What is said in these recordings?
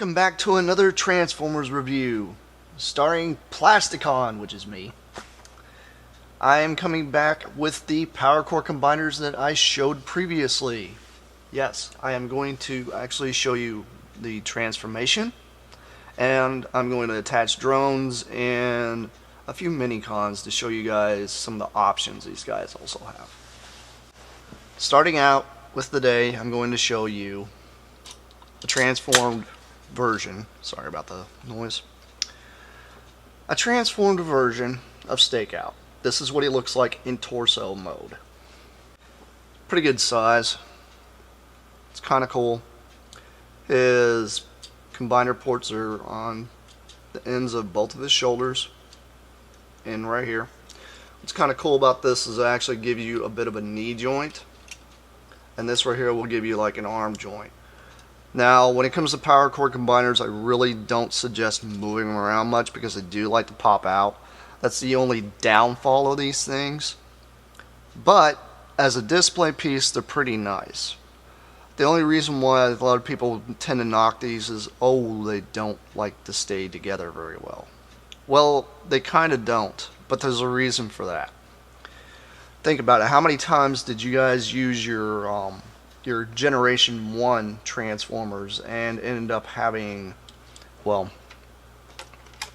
Welcome back to another Transformers review, starring Plasticon, which is me. I am coming back with the power core combiners that I showed previously. Yes, I am going to actually show you the transformation, and I'm going to attach drones and a few mini-cons to show you guys some of the options these guys also have. Starting out with the day, I'm going to show you a transformed version, sorry about the noise, a transformed version of Stakeout. This is what he looks like in torso mode. Pretty good size. It's kind of cool. His combiner ports are on the ends of both of his shoulders and right here. What's kind of cool about this is I actually give you a bit of a knee joint, and this right here will give you like an arm joint. Now, when it comes to power core combiners, I really don't suggest moving them around much because they do like to pop out. That's the only downfall of these things. But as a display piece, they're pretty nice. The only reason why a lot of people tend to knock these is, oh, they don't like to stay together very well. Well, they kind of don't, but there's a reason for that. Think about it. How many times did you guys use your Generation 1 Transformers and ended up having, well,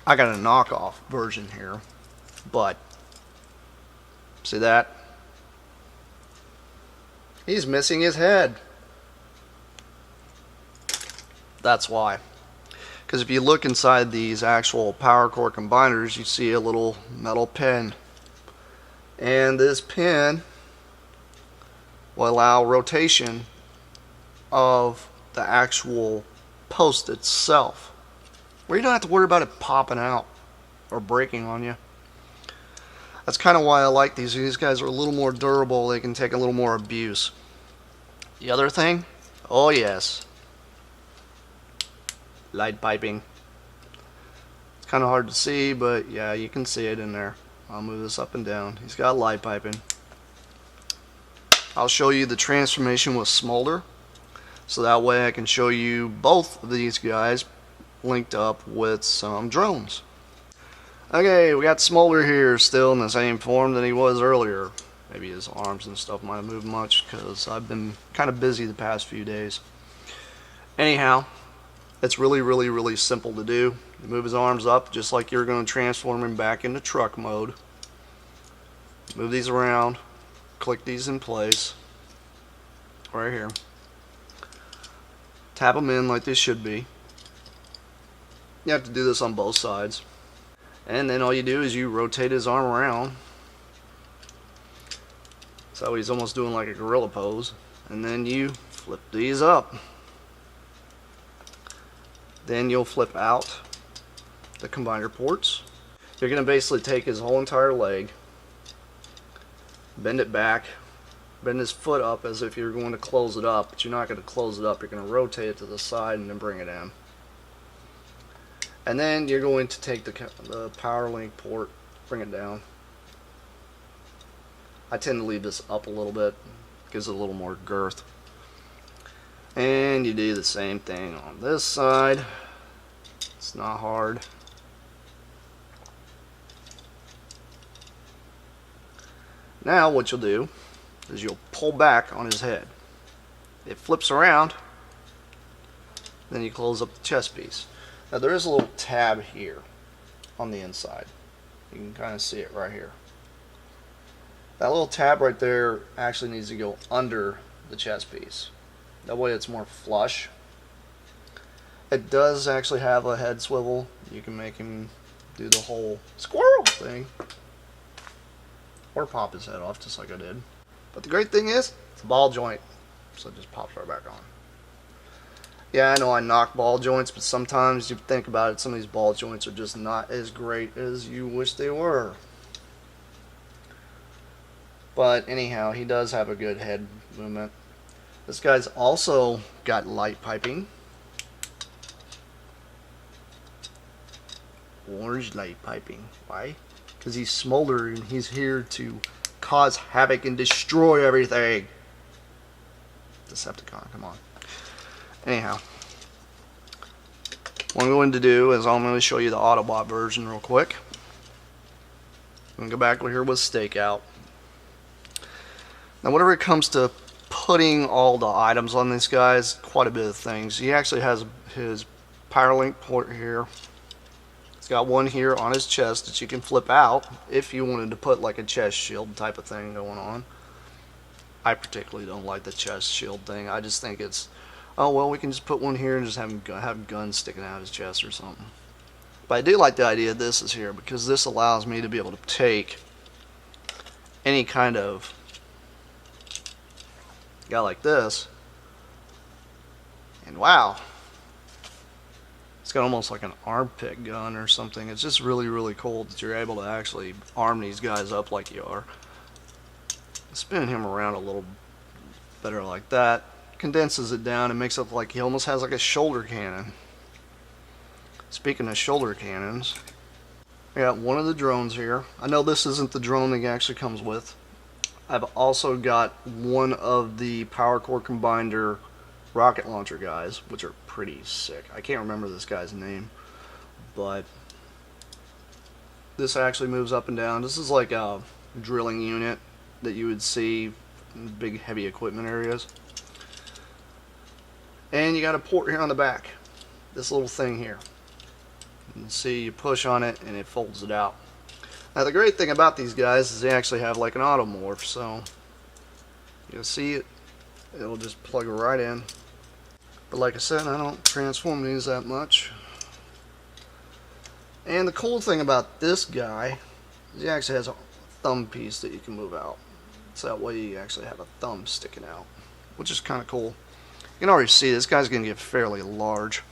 I got a knockoff version here, but see that? He's missing his head. That's why. Because if you look inside these actual power core combiners, you see a little metal pin. And this pin will allow rotation of the actual post itself, where you don't have to worry about it popping out or breaking on you. That's kind of why I like these. These guys are a little more durable. They can take a little more abuse. The other thing, oh yes, light piping. It's kind of hard to see, but yeah, you can see it in there. I'll move this up and down. He's got light piping. I'll show you the transformation with Smolder, so that way I can show you both of these guys linked up with some drones. Okay, we got Smolder here still in the same form that he was earlier. Maybe his arms and stuff might have moved much because I've been kind of busy the past few days. Anyhow, it's really simple to do. You move his arms up just like you're going to transform him back into truck mode. Move these around. Click these in place right here. Tap them in like they should be. You have to do this on both sides, and then all you do is you rotate his arm around, so he's almost doing like a gorilla pose, and then you flip these up. Then you'll flip out the combiner ports. You're going to basically take his whole entire leg, bend it back, bend his foot up as if you're going to close it up, but you're not going to close it up. You're going to rotate it to the side and then bring it in. And then you're going to take the power link port, bring it down. I tend to leave this up a little bit, gives it a little more girth. And you do the same thing on this side. It's not hard. Now what you'll do is you'll pull back on his head. It flips around, then you close up the chest piece. Now there is a little tab here on the inside. You can kind of see it right here. That little tab right there actually needs to go under the chest piece. That way it's more flush. It does actually have a head swivel. You can make him do the whole squirrel thing, or pop his head off just like I did. But the great thing is, it's a ball joint, so it just pops right back on. Yeah, I know I knock ball joints, but sometimes you think about it, some of these ball joints are just not as great as you wish they were. But anyhow, he does have a good head movement. This guy's also got light piping. Orange light piping. Why? Because he's Smolder and he's here to cause havoc and destroy everything. Decepticon, come on. Anyhow, What I'm going to do is I'm going to show you the Autobot version real quick. I'm going to go back here with Stakeout. Now whenever it comes to putting all the items on these guys, quite a bit of things. He actually has his power link port here. He's got one here on his chest that you can flip out if you wanted to put like a chest shield type of thing going on. I particularly don't like the chest shield thing. I just think it's, oh well, we can just put one here and just have guns sticking out of his chest or something. But I do like the idea this is here because this allows me to be able to take any kind of guy like this, and wow, it's got almost like an armpit gun or something. It's just really cool that you're able to actually arm these guys up like you are. Spin him around a little better like that, condenses it down and makes it like he almost has like a shoulder cannon. Speaking of shoulder cannons, I got one of the drones here. I know this isn't the drone that he actually comes with. I've also got one of the Power Core Combiner rocket launcher guys, which are pretty sick. I can't remember this guy's name, but this actually moves up and down. This is like a drilling unit that you would see in big heavy equipment areas. And you got a port here on the back, this little thing here. You can see you push on it and it folds it out. Now the great thing about these guys is they actually have like an automorph, so you'll see it, it'll just plug right in. But like I said, I don't transform these that much. And the cool thing about this guy is he actually has a thumb piece that you can move out. So that way you actually have a thumb sticking out, which is kind of cool. You can already see this guy's going to get fairly large.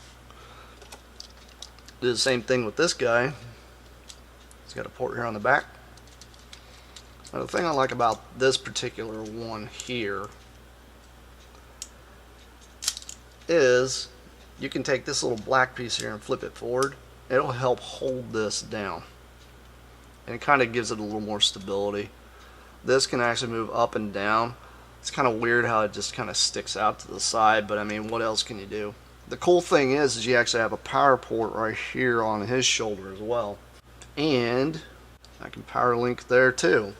Do the same thing with this guy. He's got a port here on the back. Now the thing I like about this particular one here is you can take this little black piece here and flip it forward. It'll help hold this down. And it kind of gives it a little more stability. This can actually move up and down. It's kind of weird how it just kind of sticks out to the side, but I mean, what else can you do? The cool thing is you actually have a power port right here on his shoulder as well. And I can power link there too.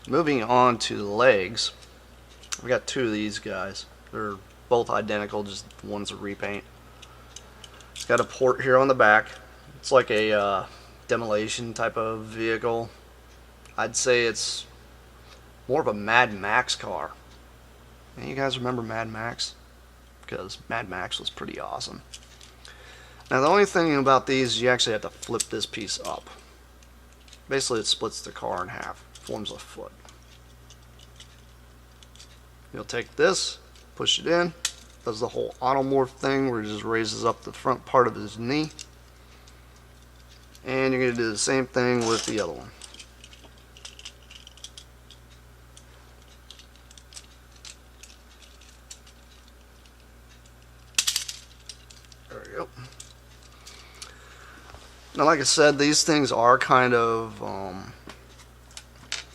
Moving on to the legs, I've got two of these guys. They're both identical, just one's a repaint. It's got a port here on the back. It's like a demolition type of vehicle. I'd say it's more of a Mad Max car. And you guys remember Mad Max? Because Mad Max was pretty awesome. Now the only thing about these is you actually have to flip this piece up. Basically it splits the car in half, forms a foot. You'll take this, push it in, does the whole automorph thing where it just raises up the front part of his knee. And you're going to do the same thing with the other one. There we go. Now like I said, these things are kind of a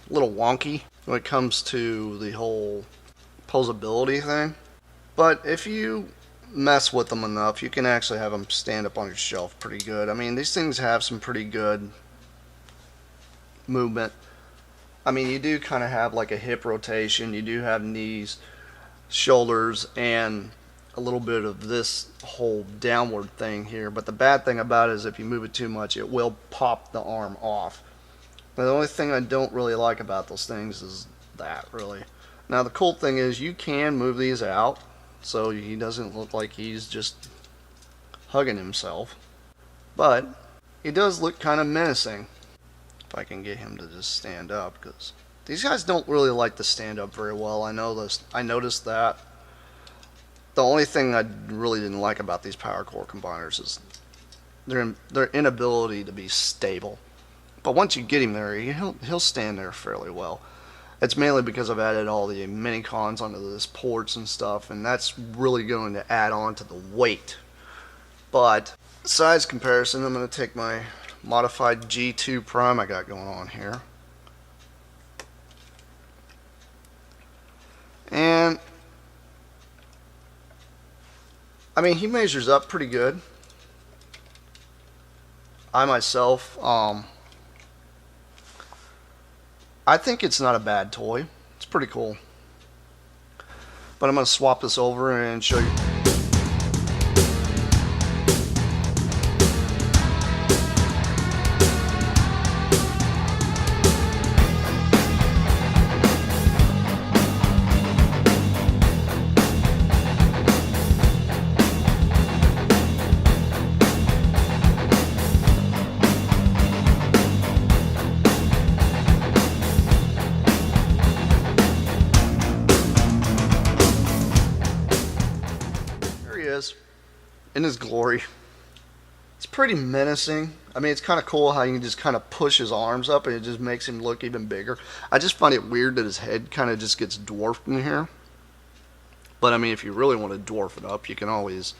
little wonky when it comes to the whole posability thing. But if you mess with them enough, you can actually have them stand up on your shelf pretty good. I mean, these things have some pretty good movement. I mean, you do kind of have like a hip rotation, you do have knees, shoulders, and a little bit of this whole downward thing here. But the bad thing about it is if you move it too much, it will pop the arm off. Now, the only thing I don't really like about those things is that, really. Now, the cool thing is you can move these out so he doesn't look like he's just hugging himself. But he does look kind of menacing. If I can get him to just stand up, because these guys don't really like to stand up very well. I noticed that. The only thing I really didn't like about these Power Core Combiners is their inability to be stable. But once you get him there, he'll stand there fairly well. It's mainly because I've added all the mini cons onto this ports and stuff, and that's really going to add on to the weight. But size comparison, I'm going to take my modified G2 Prime I got going on here, and I mean, he measures up pretty good. I myself, I think it's not a bad toy. It's pretty cool. But I'm going to swap this over and show you. There he is in his glory. It's pretty menacing. I mean, it's kind of cool how you can just kind of push his arms up and it just makes him look even bigger. I just find it weird that his head kind of just gets dwarfed in here. But I mean, if you really want to dwarf it up, you can always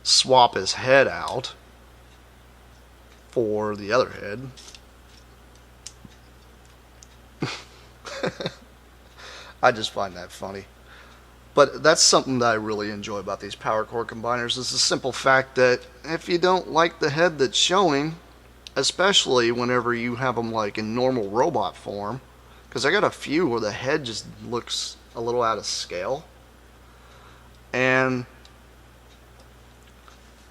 swap his head out for the other head. I just find that funny. But that's something that I really enjoy about these power core combiners is the simple fact that if you don't like the head that's showing, especially whenever you have them like in normal robot form, because I got a few where the head just looks a little out of scale, and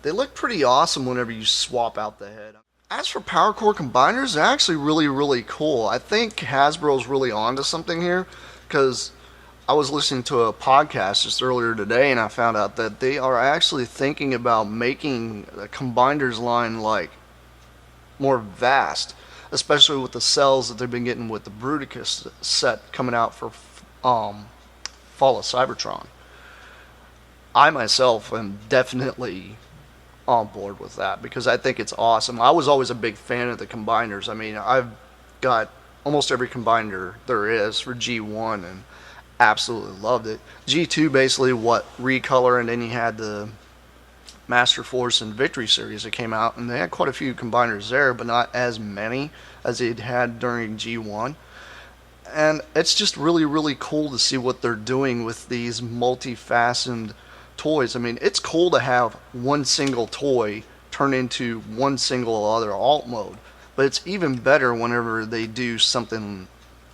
they look pretty awesome whenever you swap out the head. As for power core combiners, they're actually really cool. I think Hasbro's really onto something here, because I was listening to a podcast just earlier today and I found out that they are actually thinking about making the combiners line like more vast, especially with the cells that they've been getting with the Bruticus set coming out for Fall of Cybertron. I myself am definitely on board with that because I think it's awesome. I was always a big fan of the combiners. I mean, I've got almost every combiner there is for G1 and absolutely loved it. G2 basically what recolor, and then you had the Master Force and Victory series that came out, and they had quite a few combiners there, but not as many as they'd had during G1. And it's just really cool to see what they're doing with these multi-faceted toys. I mean, it's cool to have one single toy turn into one single other alt mode, but it's even better whenever they do something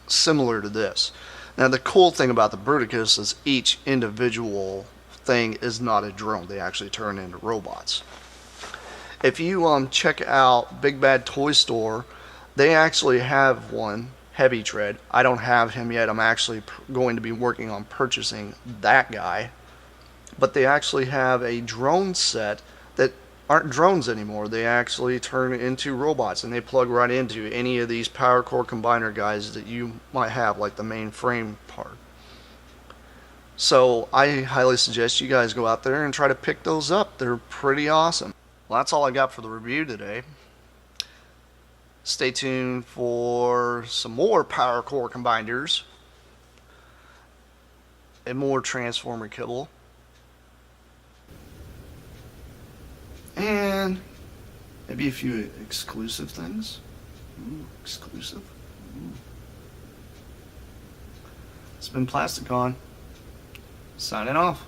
similar to this. Now, the cool thing about the Bruticus is each individual thing is not a drone. They actually turn into robots. If you check out Big Bad Toy Store, they actually have one, Heavy Tread. I don't have him yet. I'm actually going to be working on purchasing that guy. But they actually have a drone set that aren't drones anymore. They actually turn into robots, and they plug right into any of these power core combiner guys that you might have, like the main frame part. So I highly suggest you guys go out there and try to pick those up. They're pretty awesome. Well, that's all I got for the review today. Stay tuned for some more power core combiners and more Transformer kibble. And maybe a few exclusive things. Ooh, exclusive. Ooh. It's been Plasticon. Signing off.